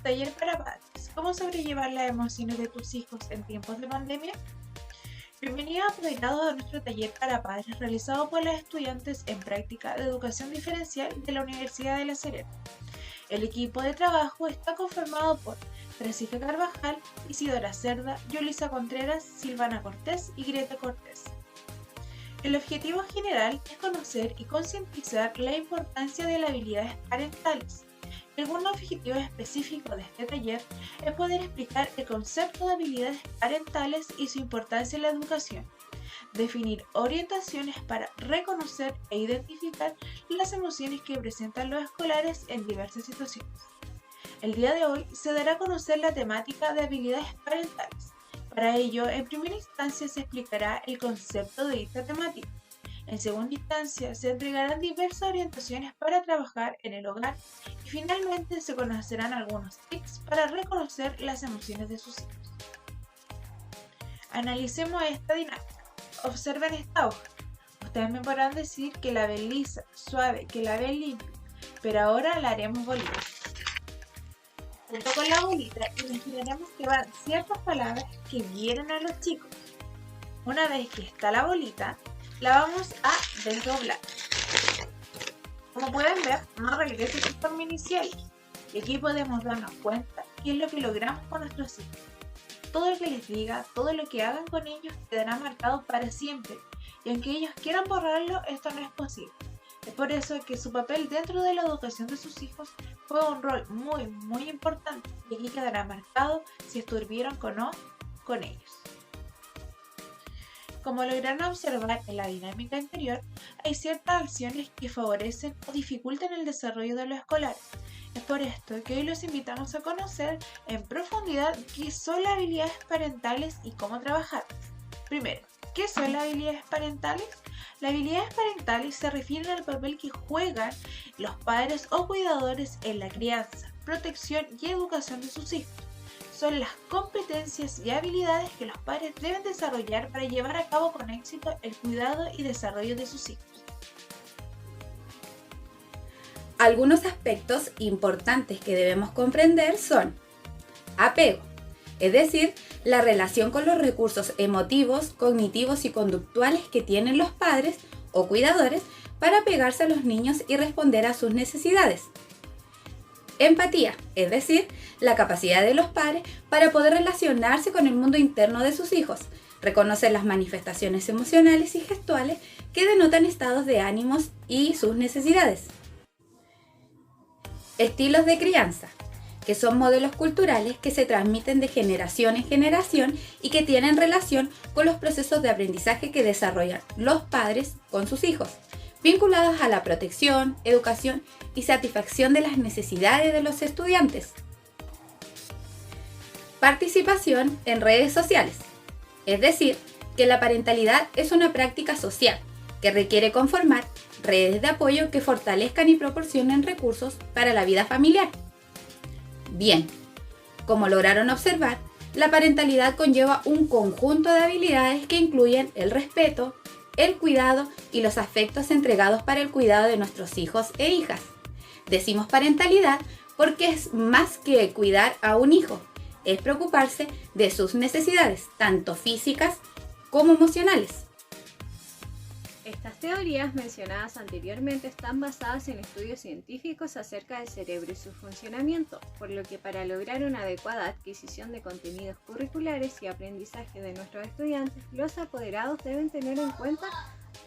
taller para padres. ¿Cómo sobrellevar las emociones de tus hijos en tiempos de pandemia? Bienvenido apoderado a nuestro taller para padres realizado por los estudiantes en práctica de educación diferencial de la Universidad de La Serena. El equipo de trabajo está conformado por Francisca Carvajal, Isidora Cerda, Yulisa Contreras, Silvana Cortés y Greta Cortés. El objetivo general es conocer y concientizar la importancia de las habilidades parentales. Algún objetivo específico de este taller es poder explicar el concepto de habilidades parentales y su importancia en la educación, definir orientaciones para reconocer e identificar las emociones que presentan los escolares en diversas situaciones. El día de hoy se dará a conocer la temática de habilidades parentales. Para ello, en primera instancia se explicará el concepto de esta temática. En segunda instancia, se entregarán diversas orientaciones para trabajar en el hogar y finalmente se conocerán algunos tips para reconocer las emociones de sus hijos. Analicemos esta dinámica. Observen esta hoja. Ustedes me podrán decir que la ven lisa, suave, que la ven limpia, pero ahora la haremos bolita. Junto con la bolita, imaginaremos que van ciertas palabras que vienen a los chicos. Una vez que está la bolita, la vamos a desdoblar. Como pueden ver, no regresa su forma inicial. Y aquí podemos darnos cuenta qué es lo que logramos con nuestros hijos. Todo lo que les diga, todo lo que hagan con ellos quedará marcado para siempre. Y aunque ellos quieran borrarlo, esto no es posible. Es por eso que su papel dentro de la educación de sus hijos juega un rol muy importante. Y aquí quedará marcado si estuvieron o no con ellos. Como lograron observar en la dinámica anterior, hay ciertas acciones que favorecen o dificultan el desarrollo de los escolares. Es por esto que hoy los invitamos a conocer en profundidad qué son las habilidades parentales y cómo trabajarlas. Primero, ¿qué son las habilidades parentales? Las habilidades parentales se refieren al papel que juegan los padres o cuidadores en la crianza, protección y educación de sus hijos. Son las competencias y habilidades que los padres deben desarrollar para llevar a cabo con éxito el cuidado y desarrollo de sus hijos. Algunos aspectos importantes que debemos comprender son apego, es decir, la relación con los recursos emotivos, cognitivos y conductuales que tienen los padres o cuidadores para apegarse a los niños y responder a sus necesidades. Empatía, es decir, la capacidad de los padres para poder relacionarse con el mundo interno de sus hijos, reconocer las manifestaciones emocionales y gestuales que denotan estados de ánimos y sus necesidades. Estilos de crianza, que son modelos culturales que se transmiten de generación en generación y que tienen relación con los procesos de aprendizaje que desarrollan los padres con sus hijos, vinculados a la protección, educación y satisfacción de las necesidades de los estudiantes. Participación en redes sociales, es decir, que la parentalidad es una práctica social que requiere conformar redes de apoyo que fortalezcan y proporcionen recursos para la vida familiar. Bien, como lograron observar, la parentalidad conlleva un conjunto de habilidades que incluyen el respeto, el cuidado y los afectos entregados para el cuidado de nuestros hijos e hijas. Decimos parentalidad porque es más que cuidar a un hijo, es preocuparse de sus necesidades, tanto físicas como emocionales. Estas teorías mencionadas anteriormente están basadas en estudios científicos acerca del cerebro y su funcionamiento, por lo que para lograr una adecuada adquisición de contenidos curriculares y aprendizaje de nuestros estudiantes, los apoderados deben tener en cuenta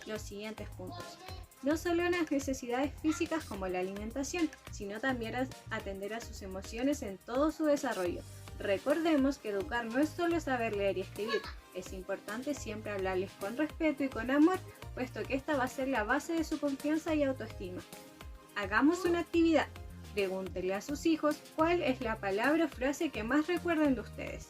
los siguientes puntos. No solo las necesidades físicas como la alimentación, sino también atender a sus emociones en todo su desarrollo. Recordemos que educar no es solo saber leer y escribir, es importante siempre hablarles con respeto y con amor, puesto que esta va a ser la base de su confianza y autoestima. Hagamos una actividad. Pregúntenle a sus hijos cuál es la palabra o frase que más recuerdan de ustedes.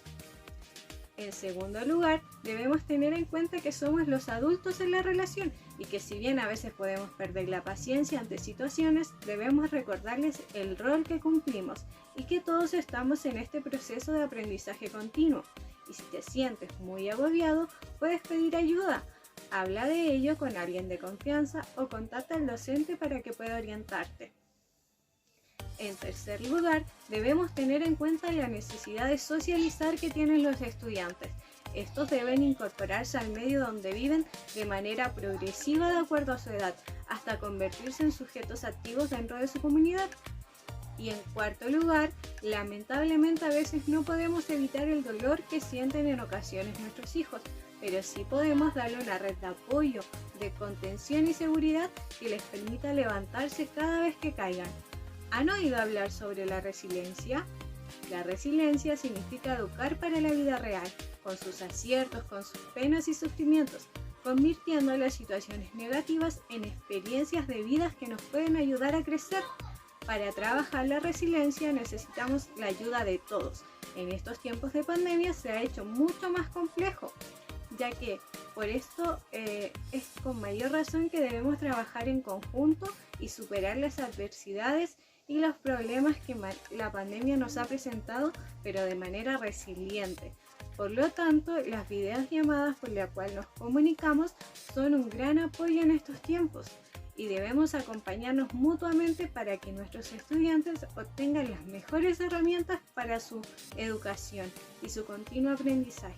En segundo lugar, debemos tener en cuenta que somos los adultos en la relación y que si bien a veces podemos perder la paciencia ante situaciones, debemos recordarles el rol que cumplimos y que todos estamos en este proceso de aprendizaje continuo. Y si te sientes muy agobiado, puedes pedir ayuda. Habla de ello con alguien de confianza o contacta al docente para que pueda orientarte. En tercer lugar, debemos tener en cuenta la necesidad de socializar que tienen los estudiantes. Estos deben incorporarse al medio donde viven de manera progresiva de acuerdo a su edad, hasta convertirse en sujetos activos dentro de su comunidad. Y en cuarto lugar, lamentablemente a veces no podemos evitar el dolor que sienten en ocasiones nuestros hijos, pero sí podemos darle una red de apoyo, de contención y seguridad que les permita levantarse cada vez que caigan. ¿Han oído hablar sobre la resiliencia? La resiliencia significa educar para la vida real, con sus aciertos, con sus penas y sufrimientos, convirtiendo las situaciones negativas en experiencias de vida que nos pueden ayudar a crecer. Para trabajar la resiliencia necesitamos la ayuda de todos. En estos tiempos de pandemia se ha hecho mucho más complejo, ya que por esto es con mayor razón que debemos trabajar en conjunto y superar las adversidades y los problemas que la pandemia nos ha presentado, pero de manera resiliente. Por lo tanto, las videollamadas por las cuales nos comunicamos son un gran apoyo en estos tiempos y debemos acompañarnos mutuamente para que nuestros estudiantes obtengan las mejores herramientas para su educación y su continuo aprendizaje.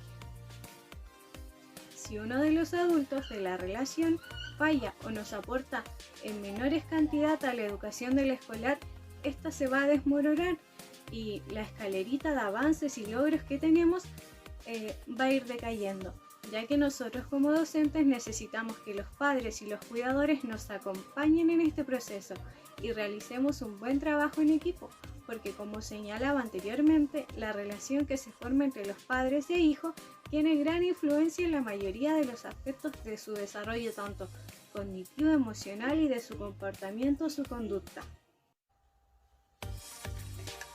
Si uno de los adultos de la relación falla o nos aporta en menores cantidad a la educación del escolar, esta se va a desmoronar y la escalerita de avances y logros que tenemos va a ir decayendo, ya que nosotros como docentes necesitamos que los padres y los cuidadores nos acompañen en este proceso y realicemos un buen trabajo en equipo, porque como señalaba anteriormente, la relación que se forma entre los padres e hijos tiene gran influencia en la mayoría de los aspectos de su desarrollo, tanto cognitivo, emocional y de su comportamiento o su conducta.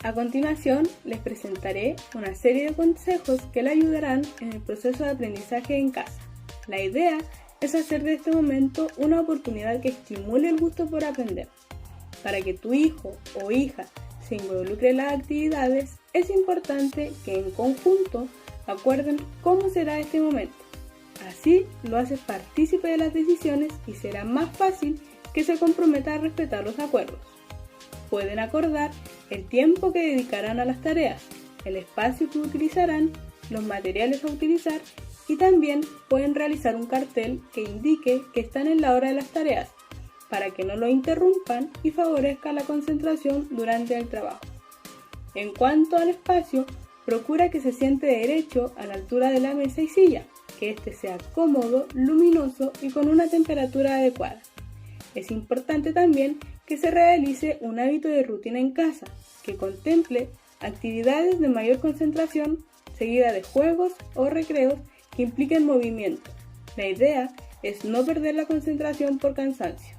A continuación, les presentaré una serie de consejos que le ayudarán en el proceso de aprendizaje en casa. La idea es hacer de este momento una oportunidad que estimule el gusto por aprender. Para que tu hijo o hija se involucre en las actividades, es importante que en conjunto acuerden cómo será este momento. Así lo haces partícipe de las decisiones y será más fácil que se comprometa a respetar los acuerdos. Pueden acordar el tiempo que dedicarán a las tareas, el espacio que utilizarán, los materiales a utilizar y también pueden realizar un cartel que indique que están en la hora de las tareas para que no lo interrumpan y favorezca la concentración durante el trabajo. En cuanto al espacio, procura que se siente derecho a la altura de la mesa y silla, que este sea cómodo, luminoso y con una temperatura adecuada. Es importante también que se realice un hábito de rutina en casa, que contemple actividades de mayor concentración, seguida de juegos o recreos que impliquen movimiento. La idea es no perder la concentración por cansancio.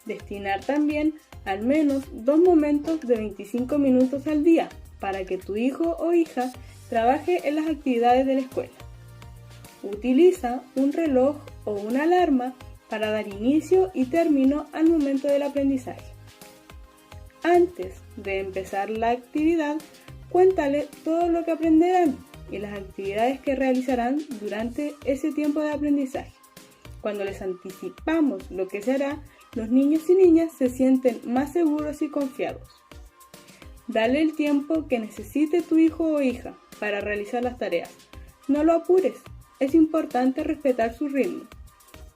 Destinar también al menos 2 momentos de 25 minutos al día para que tu hijo o hija trabaje en las actividades de la escuela. Utiliza un reloj o una alarma para dar inicio y término al momento del aprendizaje. Antes de empezar la actividad, cuéntale todo lo que aprenderán y las actividades que realizarán durante ese tiempo de aprendizaje. Cuando les anticipamos lo que se hará, los niños y niñas se sienten más seguros y confiados. Dale el tiempo que necesite tu hijo o hija para realizar las tareas. No lo apures, es importante respetar su ritmo.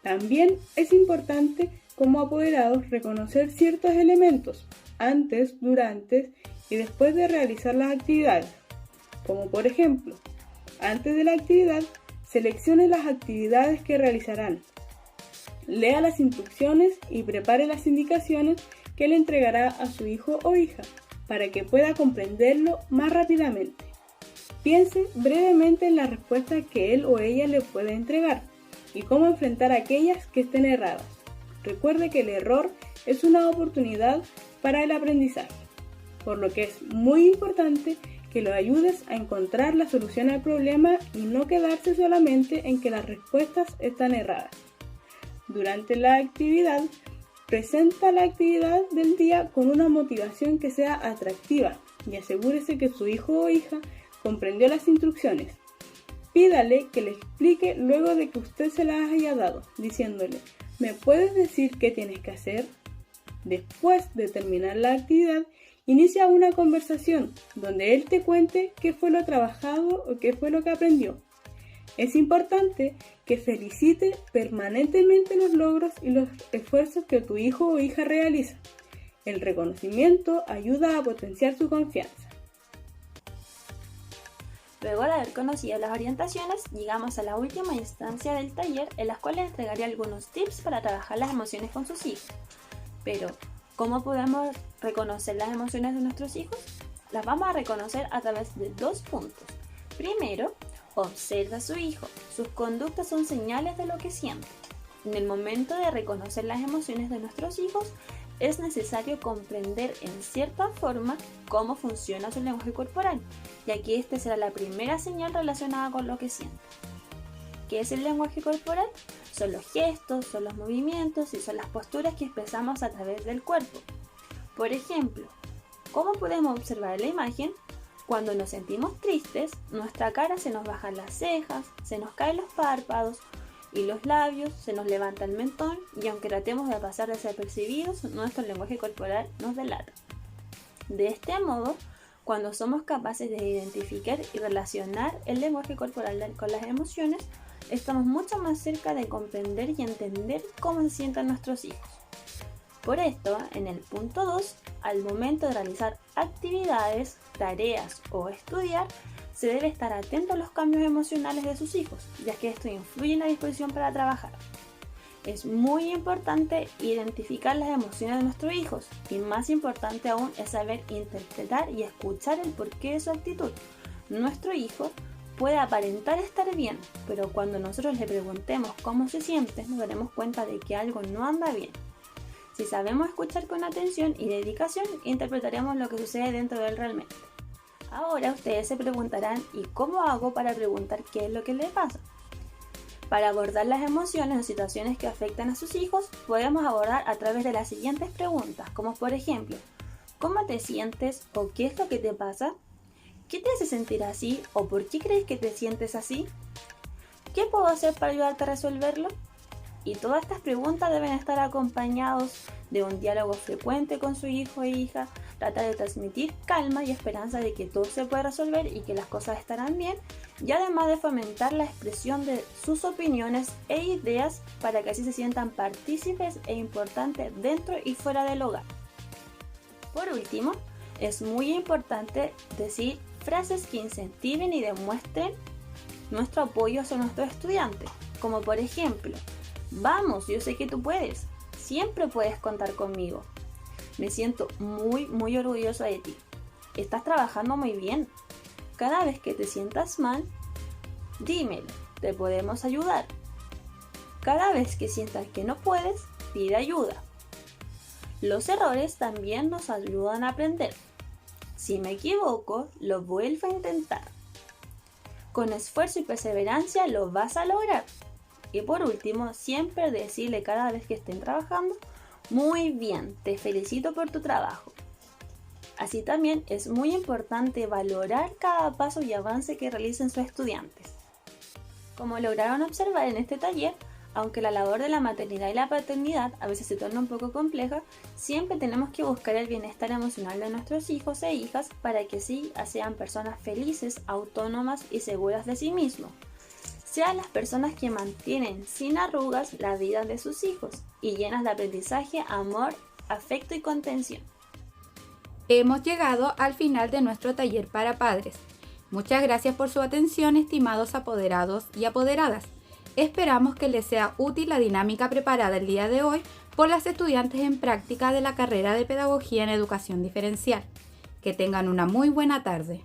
También es importante como apoderados reconocer ciertos elementos antes, durante y después de realizar las actividades, como por ejemplo, antes de la actividad, seleccione las actividades que realizarán, lea las instrucciones y prepare las indicaciones que le entregará a su hijo o hija para que pueda comprenderlo más rápidamente. Piense brevemente en la respuesta que él o ella le puede entregar y cómo enfrentar aquellas que estén erradas. Recuerde que el error es una oportunidad para el aprendizaje, por lo que es muy importante que lo ayudes a encontrar la solución al problema y no quedarse solamente en que las respuestas están erradas. Durante la actividad, presenta la actividad del día con una motivación que sea atractiva y asegúrese que su hijo o hija comprendió las instrucciones. Pídale que le explique luego de que usted se las haya dado, diciéndole: ¿me puedes decir qué tienes que hacer? Después de terminar la actividad, Inicia una conversación donde él te cuente qué fue lo trabajado o qué fue lo que aprendió. Es importante que felicite permanentemente los logros y los esfuerzos que tu hijo o hija realiza. El reconocimiento ayuda a potenciar su confianza. Luego de haber conocido las orientaciones, llegamos a la última instancia del taller, en la cual les entregaré algunos tips para trabajar las emociones con sus hijos. Pero, ¿cómo podemos reconocer las emociones de nuestros hijos? Las vamos a reconocer a través de 2 puntos. Primero, observa a su hijo. Sus conductas son señales de lo que siente. En el momento de reconocer las emociones de nuestros hijos, es necesario comprender en cierta forma cómo funciona su lenguaje corporal, y aquí esta será la primera señal relacionada con lo que siente. ¿Qué es el lenguaje corporal? Son los gestos, son los movimientos y son las posturas que expresamos a través del cuerpo. Por ejemplo, ¿cómo podemos observar la imagen? Cuando nos sentimos tristes, nuestra cara se nos bajan las cejas, se nos caen los párpados y los labios, se nos levanta el mentón, y aunque tratemos de pasar desapercibidos, nuestro lenguaje corporal nos delata. De este modo, cuando somos capaces de identificar y relacionar el lenguaje corporal con las emociones, estamos mucho más cerca de comprender y entender cómo se sienten nuestros hijos. Por esto, en el punto 2, al momento de realizar actividades, tareas o estudiar, se debe estar atento a los cambios emocionales de sus hijos, ya que esto influye en la disposición para trabajar. Es muy importante identificar las emociones de nuestros hijos, y más importante aún es saber interpretar y escuchar el porqué de su actitud. Nuestro hijo puede aparentar estar bien, pero cuando nosotros le preguntemos cómo se siente, nos daremos cuenta de que algo no anda bien. Si sabemos escuchar con atención y dedicación, interpretaremos lo que sucede dentro de él realmente. Ahora ustedes se preguntarán, ¿y cómo hago para preguntar qué es lo que le pasa? Para abordar las emociones o situaciones que afectan a sus hijos, podemos abordar a través de las siguientes preguntas, como por ejemplo, ¿cómo te sientes o qué es lo que te pasa? ¿Qué te hace sentir así o por qué crees que te sientes así? ¿Qué puedo hacer para ayudarte a resolverlo? Y todas estas preguntas deben estar acompañados de un diálogo frecuente con su hijo e hija. Trata de transmitir calma y esperanza de que todo se puede resolver y que las cosas estarán bien, y además de fomentar la expresión de sus opiniones e ideas para que así se sientan partícipes e importantes dentro y fuera del hogar. Por último, es muy importante decir frases que incentiven y demuestren nuestro apoyo hacia nuestros estudiantes, como por ejemplo, vamos, yo sé que tú puedes, siempre puedes contar conmigo. Me siento muy orgulloso de ti. Estás trabajando muy bien. Cada vez que te sientas mal, dímelo, te podemos ayudar. Cada vez que sientas que no puedes, pide ayuda. Los errores también nos ayudan a aprender. Si me equivoco, lo vuelvo a intentar. Con esfuerzo y perseverancia lo vas a lograr. Y por último, siempre decirle cada vez que estén trabajando, muy bien, te felicito por tu trabajo. Así también es muy importante valorar cada paso y avance que realicen sus estudiantes. Como lograron observar en este taller, aunque la labor de la maternidad y la paternidad a veces se torna un poco compleja, siempre tenemos que buscar el bienestar emocional de nuestros hijos e hijas para que así sean personas felices, autónomas y seguras de sí mismos. Sean las personas que mantienen sin arrugas la vida de sus hijos y llenas de aprendizaje, amor, afecto y contención. Hemos llegado al final de nuestro taller para padres. Muchas gracias por su atención, estimados apoderados y apoderadas. Esperamos que les sea útil la dinámica preparada el día de hoy por las estudiantes en práctica de la carrera de Pedagogía en Educación Diferencial. Que tengan una muy buena tarde.